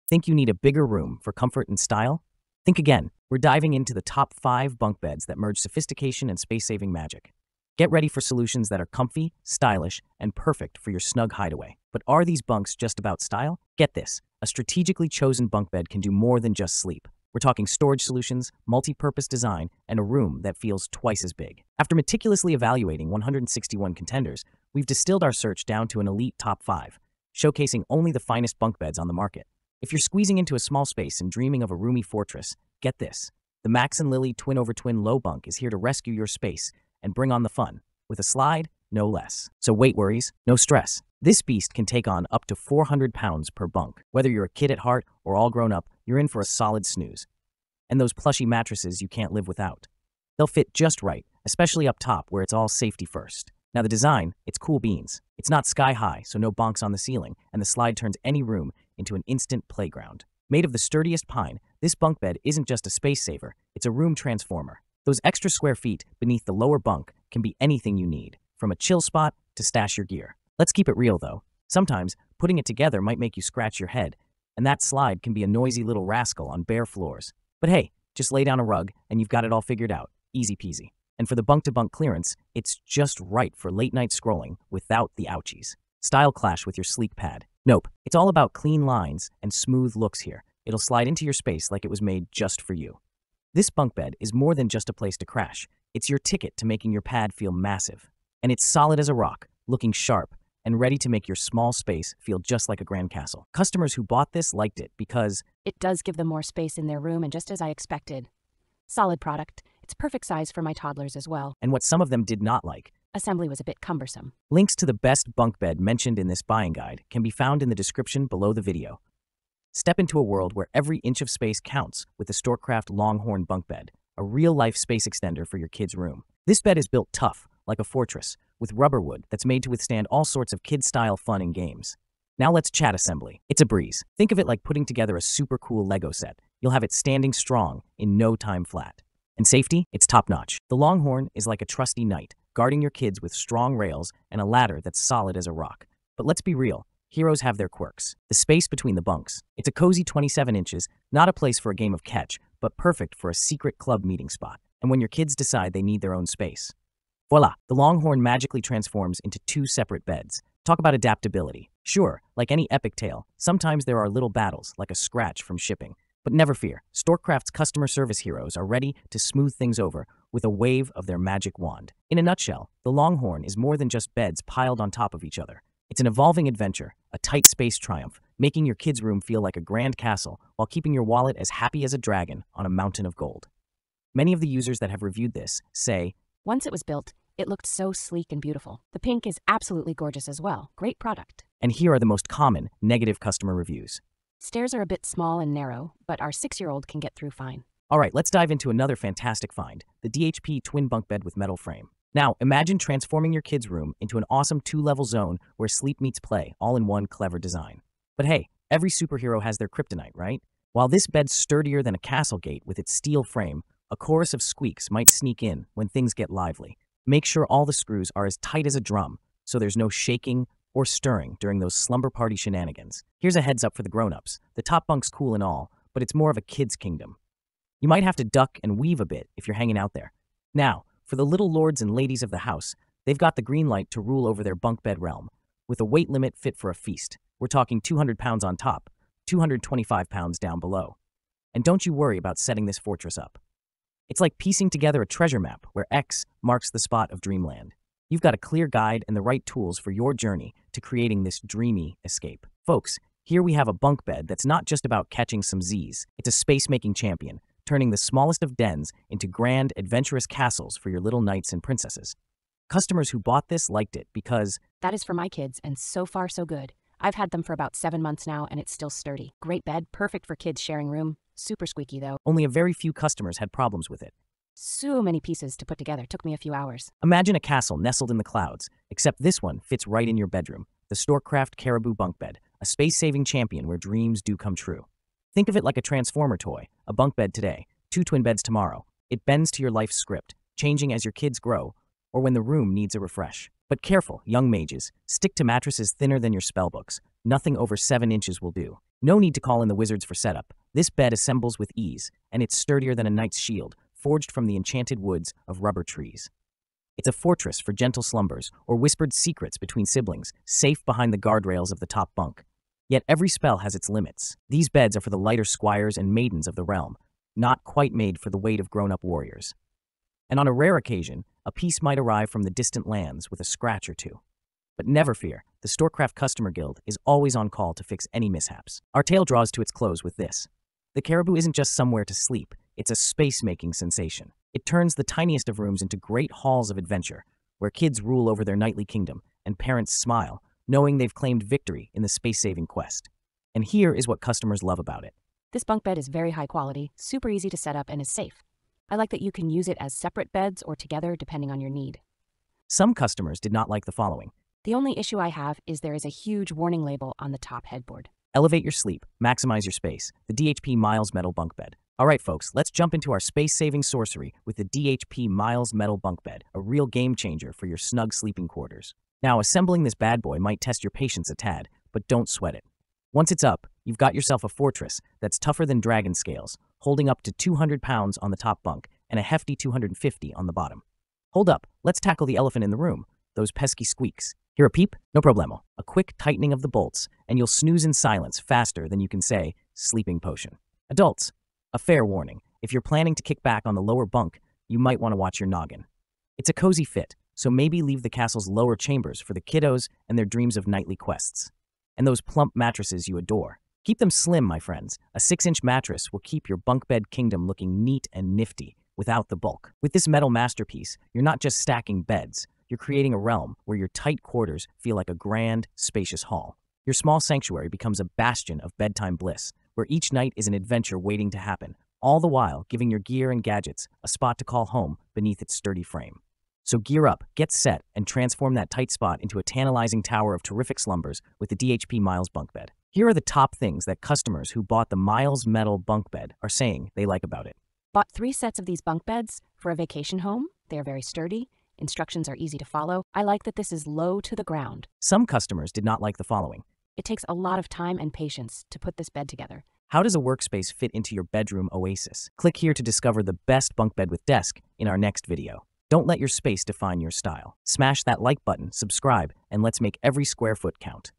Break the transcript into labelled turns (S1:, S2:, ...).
S1: Think you need a bigger room for comfort and style? Think again. We're diving into the top 5 bunk beds that merge sophistication and space-saving magic. Get ready for solutions that are comfy, stylish, and perfect for your snug hideaway. But are these bunks just about style? Get this. A strategically chosen bunk bed can do more than just sleep. We're talking storage solutions, multi-purpose design, and a room that feels twice as big. After meticulously evaluating 161 contenders, we've distilled our search down to an elite top 5, showcasing only the finest bunk beds on the market. If you're squeezing into a small space and dreaming of a roomy fortress, get this. The Max & Lily twin-over-twin low bunk is here to rescue your space and bring on the fun, with a slide, no less. So weight worries, no stress. This beast can take on up to 400 pounds per bunk. Whether you're a kid at heart or all grown up, you're in for a solid snooze. And those plushy mattresses you can't live without. They'll fit just right, especially up top where it's all safety first. Now the design, it's cool beans. It's not sky high, so no bonks on the ceiling, and the slide turns any room into an instant playground. Made of the sturdiest pine, this bunk bed isn't just a space saver, it's a room transformer. Those extra square feet beneath the lower bunk can be anything you need, from a chill spot to stash your gear. Let's keep it real though. Sometimes, putting it together might make you scratch your head, and that slide can be a noisy little rascal on bare floors. But hey, just lay down a rug and you've got it all figured out. Easy peasy. And for the bunk-to-bunk clearance, it's just right for late-night scrolling without the ouchies. Style clash with your sleek pad. Nope, it's all about clean lines and smooth looks here. It'll slide into your space like it was made just for you. This bunk bed is more than just a place to crash. It's your ticket to making your pad feel massive. And it's solid as a rock, looking sharp, and ready to make your small space feel just like a grand castle. Customers who bought this liked it because
S2: it does give them more space in their room, and just as I expected. Solid product. It's perfect size for my toddlers as well.
S1: And what some of them did not like.
S2: Assembly was a bit cumbersome.
S1: Links to the best bunk bed mentioned in this buying guide can be found in the description below the video. Step into a world where every inch of space counts with the Storcraft Longhorn bunk bed, a real-life space extender for your kid's room. This bed is built tough, like a fortress, with rubber wood that's made to withstand all sorts of kid-style fun and games. Now let's chat assembly. It's a breeze. Think of it like putting together a super cool Lego set. You'll have it standing strong in no time flat. And safety? It's top-notch. The Longhorn is like a trusty knight, guarding your kids with strong rails and a ladder that's solid as a rock. But let's be real. Heroes have their quirks. The space between the bunks. It's a cozy 27 inches, not a place for a game of catch, but perfect for a secret club meeting spot. And when your kids decide they need their own space. Voila! The Longhorn magically transforms into 2 separate beds. Talk about adaptability. Sure, like any epic tale, sometimes there are little battles, like a scratch from shipping. But never fear, Storcraft's customer service heroes are ready to smooth things over with a wave of their magic wand. In a nutshell, the Longhorn is more than just beds piled on top of each other. It's an evolving adventure, a tight space triumph, making your kid's room feel like a grand castle while keeping your wallet as happy as a dragon on a mountain of gold. Many of the users that have reviewed this say,
S2: once it was built, it looked so sleek and beautiful. The pink is absolutely gorgeous as well. Great product.
S1: And here are the most common negative customer reviews.
S2: Stairs are a bit small and narrow, but our 6-year-old can get through fine.
S1: All right, let's dive into another fantastic find, the DHP twin bunk bed with metal frame. Now, imagine transforming your kid's room into an awesome 2-level zone where sleep meets play, all in one clever design. But hey, every superhero has their kryptonite, right? While this bed's sturdier than a castle gate with its steel frame, a chorus of squeaks might sneak in when things get lively. Make sure all the screws are as tight as a drum, so there's no shaking or stirring during those slumber party shenanigans. Here's a heads up for the grown-ups. The top bunk's cool and all, but it's more of a kid's kingdom. You might have to duck and weave a bit if you're hanging out there. Now, for the little lords and ladies of the house, they've got the green light to rule over their bunk bed realm, with a weight limit fit for a feast. We're talking 200 pounds on top, 225 pounds down below. And don't you worry about setting this fortress up. It's like piecing together a treasure map where X marks the spot of dreamland. You've got a clear guide and the right tools for your journey to creating this dreamy escape. Folks, here we have a bunk bed that's not just about catching some Z's. It's a space-making champion, turning the smallest of dens into grand, adventurous castles for your little knights and princesses. Customers who bought this liked it because
S2: that is for my kids, and so far so good. I've had them for about 7 months now, and it's still sturdy. Great bed, perfect for kids sharing room. Super squeaky though.
S1: Only a very few customers had problems with it.
S2: So many pieces to put together, took me a few hours.
S1: Imagine a castle nestled in the clouds, except this one fits right in your bedroom. The Storcraft Caribou Bunk Bed, a space-saving champion where dreams do come true. Think of it like a transformer toy, a bunk bed today, 2 twin beds tomorrow. It bends to your life's script, changing as your kids grow, or when the room needs a refresh. But careful, young mages, stick to mattresses thinner than your spellbooks. Nothing over 7 inches will do. No need to call in the wizards for setup. This bed assembles with ease, and it's sturdier than a knight's shield, forged from the enchanted woods of rubber trees. It's a fortress for gentle slumbers or whispered secrets between siblings, safe behind the guardrails of the top bunk. Yet every spell has its limits. These beds are for the lighter squires and maidens of the realm, not quite made for the weight of grown-up warriors. And on a rare occasion, a piece might arrive from the distant lands with a scratch or two. But never fear, the Storecraft Customer Guild is always on call to fix any mishaps. Our tale draws to its close with this. The Caribou isn't just somewhere to sleep, it's a space-making sensation. It turns the tiniest of rooms into great halls of adventure, where kids rule over their nightly kingdom and parents smile, knowing they've claimed victory in the space-saving quest. And here is what customers love about it.
S2: This bunk bed is very high quality, super easy to set up, and is safe. I like that you can use it as separate beds or together depending on your need.
S1: Some customers did not like the following.
S2: The only issue I have is there is a huge warning label on the top headboard.
S1: Elevate your sleep, maximize your space. The DHP Miles Metal Bunk Bed. All right, folks, let's jump into our space-saving sorcery with the DHP Miles Metal Bunk Bed, a real game changer for your snug sleeping quarters. Now, assembling this bad boy might test your patience a tad, but don't sweat it. Once it's up, you've got yourself a fortress that's tougher than dragon scales, holding up to 200 pounds on the top bunk and a hefty 250 on the bottom. Hold up, let's tackle the elephant in the room, those pesky squeaks. Hear a peep? No problemo. A quick tightening of the bolts, and you'll snooze in silence faster than you can say, sleeping potion. Adults, a fair warning. If you're planning to kick back on the lower bunk, you might want to watch your noggin. It's a cozy fit, so maybe leave the castle's lower chambers for the kiddos and their dreams of nightly quests. And those plump mattresses you adore. Keep them slim, my friends. A 6-inch mattress will keep your bunk bed kingdom looking neat and nifty without the bulk. With this metal masterpiece, you're not just stacking beds, you're creating a realm where your tight quarters feel like a grand, spacious hall. Your small sanctuary becomes a bastion of bedtime bliss, where each night is an adventure waiting to happen, all the while giving your gear and gadgets a spot to call home beneath its sturdy frame. So gear up, get set, and transform that tight spot into a tantalizing tower of terrific slumbers with the DHP Miles Bunk Bed. Here are the top things that customers who bought the Miles Metal Bunk Bed are saying they like about it.
S2: Bought 3 sets of these bunk beds for a vacation home. They are very sturdy. Instructions are easy to follow. I like that this is low to the ground.
S1: Some customers did not like the following.
S2: It takes a lot of time and patience to put this bed together.
S1: How does a workspace fit into your bedroom oasis? Click here to discover the best bunk bed with desk in our next video. Don't let your space define your style. Smash that like button, subscribe, and let's make every square foot count.